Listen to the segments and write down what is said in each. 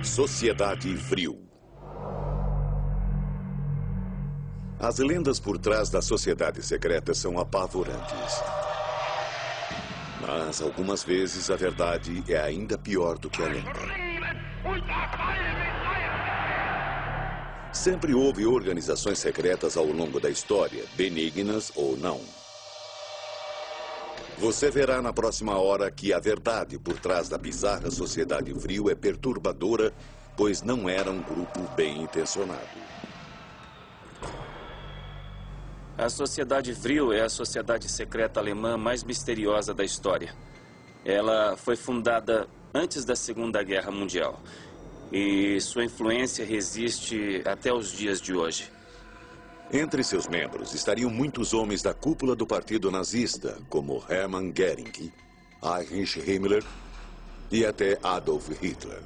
Sociedade Vril. As lendas por trás da sociedade secreta são apavorantes. Mas, algumas vezes, a verdade é ainda pior do que a lenda. Sempre houve organizações secretas ao longo da história, benignas ou não. Você verá na próxima hora que a verdade por trás da bizarra sociedade Vril é perturbadora, pois não era um grupo bem intencionado. A Sociedade Vril é a sociedade secreta alemã mais misteriosa da história. Ela foi fundada antes da Segunda Guerra Mundial. E sua influência resiste até os dias de hoje. Entre seus membros estariam muitos homens da cúpula do partido nazista, como Hermann Göring, Heinrich Himmler e até Adolf Hitler.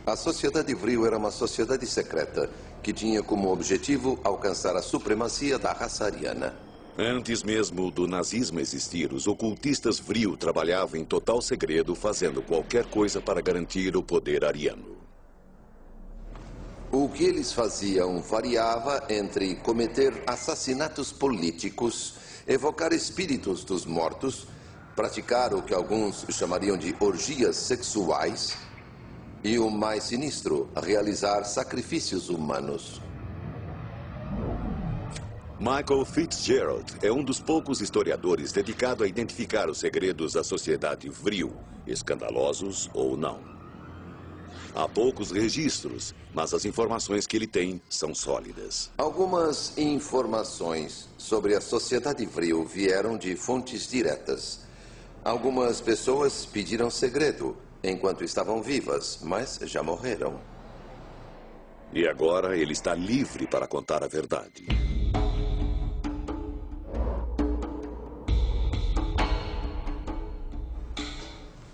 A Sociedade Vril era uma sociedade secreta que tinha como objetivo alcançar a supremacia da raça ariana. Antes mesmo do nazismo existir, os ocultistas Vril trabalhavam em total segredo, fazendo qualquer coisa para garantir o poder ariano. O que eles faziam variava entre cometer assassinatos políticos, evocar espíritos dos mortos, praticar o que alguns chamariam de orgias sexuais e, o mais sinistro, realizar sacrifícios humanos. Michael Fitzgerald é um dos poucos historiadores dedicado a identificar os segredos da sociedade Vril, escandalosos ou não. Há poucos registros, mas as informações que ele tem são sólidas. Algumas informações sobre a Sociedade Vril vieram de fontes diretas. Algumas pessoas pediram segredo enquanto estavam vivas, mas já morreram. E agora ele está livre para contar a verdade.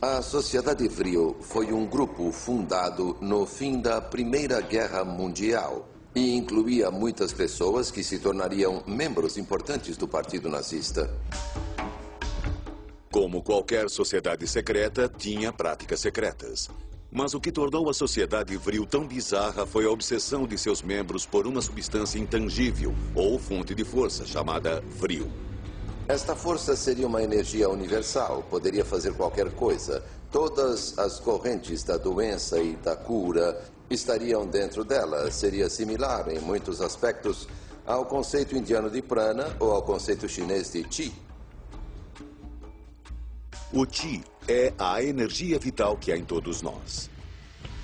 A Sociedade Vril foi um grupo fundado no fim da Primeira Guerra Mundial e incluía muitas pessoas que se tornariam membros importantes do Partido Nazista. Como qualquer sociedade secreta, tinha práticas secretas. Mas o que tornou a Sociedade Vril tão bizarra foi a obsessão de seus membros por uma substância intangível ou fonte de força chamada Vril. Esta força seria uma energia universal, poderia fazer qualquer coisa. Todas as correntes da doença e da cura estariam dentro dela. Seria similar, em muitos aspectos, ao conceito indiano de prana ou ao conceito chinês de chi. O chi é a energia vital que há em todos nós.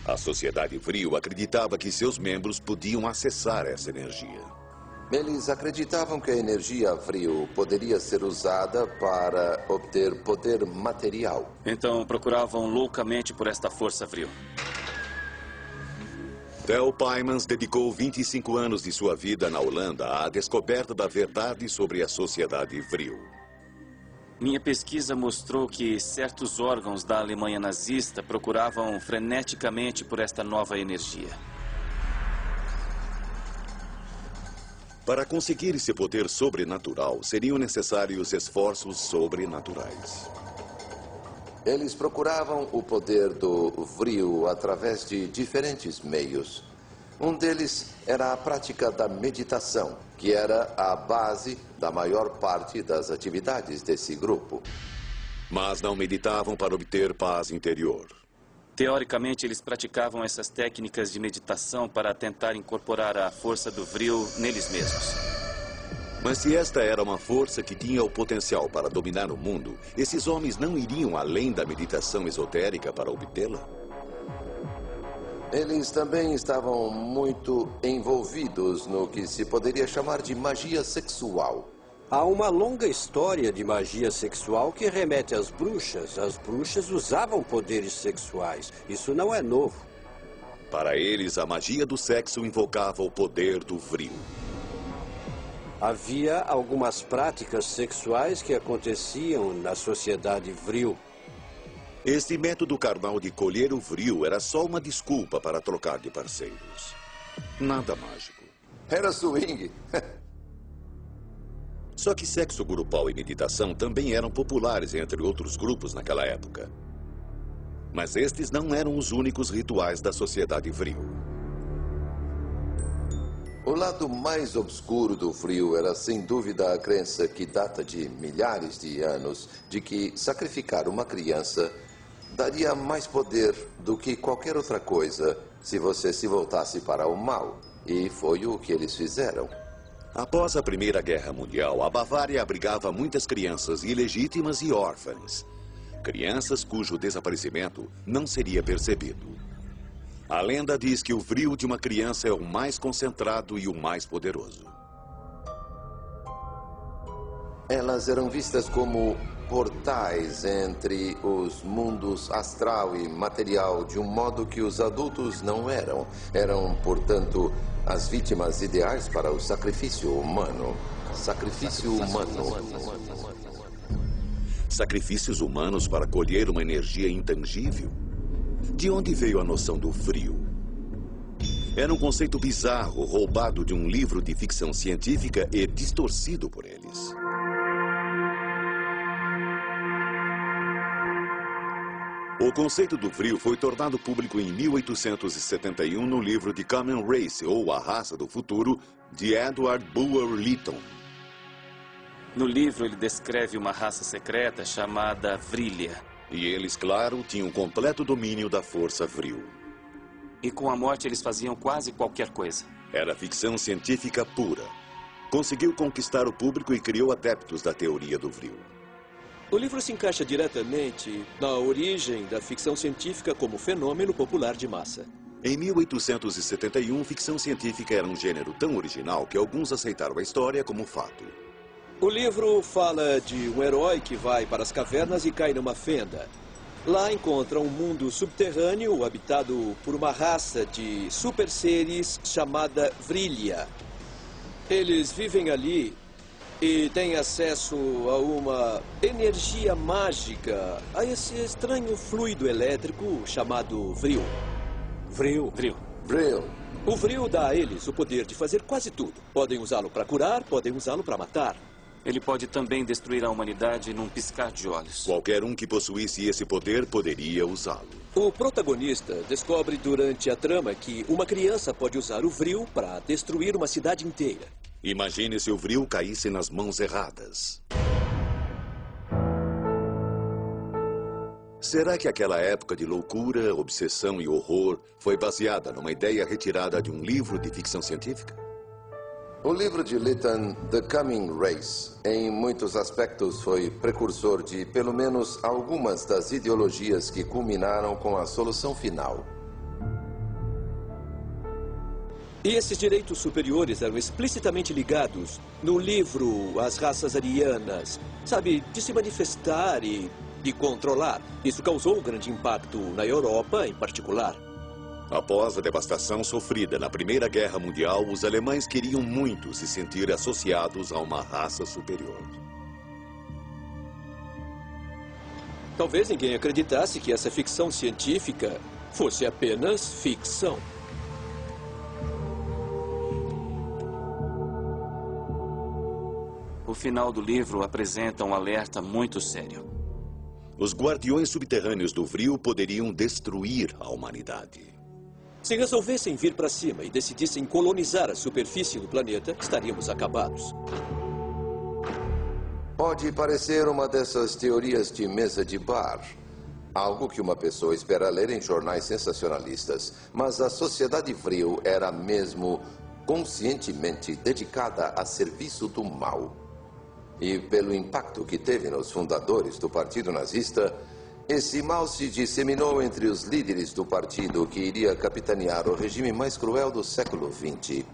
A Sociedade Vril acreditava que seus membros podiam acessar essa energia. Eles acreditavam que a energia Vril poderia ser usada para obter poder material. Então procuravam loucamente por esta força Vril. Theo Pymans dedicou 25 anos de sua vida na Holanda à descoberta da verdade sobre a Sociedade Vril. Minha pesquisa mostrou que certos órgãos da Alemanha nazista procuravam freneticamente por esta nova energia. Para conseguir esse poder sobrenatural, seriam necessários esforços sobrenaturais. Eles procuravam o poder do Vril através de diferentes meios. Um deles era a prática da meditação, que era a base da maior parte das atividades desse grupo. Mas não meditavam para obter paz interior. Teoricamente, eles praticavam essas técnicas de meditação para tentar incorporar a força do Vril neles mesmos. Mas se esta era uma força que tinha o potencial para dominar o mundo, esses homens não iriam além da meditação esotérica para obtê-la? Eles também estavam muito envolvidos no que se poderia chamar de magia sexual. Há uma longa história de magia sexual que remete às bruxas. As bruxas usavam poderes sexuais. Isso não é novo. Para eles, a magia do sexo invocava o poder do Vril. Havia algumas práticas sexuais que aconteciam na Sociedade Vril. Este método carnal de colher o Vril era só uma desculpa para trocar de parceiros. Nada mágico. Era swing. Só que sexo grupal e meditação também eram populares entre outros grupos naquela época. Mas estes não eram os únicos rituais da sociedade Vril. O lado mais obscuro do Vril era, sem dúvida, a crença que data de milhares de anos de que sacrificar uma criança daria mais poder do que qualquer outra coisa se você se voltasse para o mal. E foi o que eles fizeram. Após a Primeira Guerra Mundial, a Bavária abrigava muitas crianças ilegítimas e órfãs. Crianças cujo desaparecimento não seria percebido. A lenda diz que o vril de uma criança é o mais concentrado e o mais poderoso. Elas eram vistas como portais entre os mundos astral e material de um modo que os adultos não eram. Eram, portanto, as vítimas ideais para o sacrifício humano. Sacrifício humano. Sacrifícios humanos para colher uma energia intangível? De onde veio a noção do vril? Era um conceito bizarro, roubado de um livro de ficção científica e distorcido por eles. O conceito do vril foi tornado público em 1871 no livro The Coming Race, ou A Raça do Futuro, de Edward Bulwer Lytton. No livro, ele descreve uma raça secreta chamada Vrilya. E eles, claro, tinham completo domínio da força vril. E com a morte, eles faziam quase qualquer coisa. Era ficção científica pura. Conseguiu conquistar o público e criou adeptos da teoria do vril. O livro se encaixa diretamente na origem da ficção científica como fenômeno popular de massa. Em 1871, ficção científica era um gênero tão original que alguns aceitaram a história como fato. O livro fala de um herói que vai para as cavernas e cai numa fenda. Lá encontra um mundo subterrâneo habitado por uma raça de super seres chamada Vrilya. Eles vivem ali e têm acesso a uma energia mágica, a esse estranho fluido elétrico chamado vril. Vril. O vril dá a eles o poder de fazer quase tudo. Podem usá-lo para curar, podem usá-lo para matar. Ele pode também destruir a humanidade num piscar de olhos. Qualquer um que possuísse esse poder poderia usá-lo. O protagonista descobre durante a trama que uma criança pode usar o vril para destruir uma cidade inteira. Imagine se o vril caísse nas mãos erradas. Será que aquela época de loucura, obsessão e horror foi baseada numa ideia retirada de um livro de ficção científica? O livro de Lytton, The Coming Race, em muitos aspectos foi precursor de pelo menos algumas das ideologias que culminaram com a solução final. E esses direitos superiores eram explicitamente ligados no livro às raças arianas, sabe, de se manifestar e de controlar. Isso causou um grande impacto na Europa, em particular. Após a devastação sofrida na Primeira Guerra Mundial, os alemães queriam muito se sentir associados a uma raça superior. Talvez ninguém acreditasse que essa ficção científica fosse apenas ficção. O final do livro apresenta um alerta muito sério. Os guardiões subterrâneos do vril poderiam destruir a humanidade. Se resolvessem vir para cima e decidissem colonizar a superfície do planeta, estaríamos acabados. Pode parecer uma dessas teorias de mesa de bar. Algo que uma pessoa espera ler em jornais sensacionalistas. Mas a sociedade vril era mesmo conscientemente dedicada a serviço do mal. E pelo impacto que teve nos fundadores do Partido Nazista, esse mal se disseminou entre os líderes do partido que iria capitanear o regime mais cruel do século XX.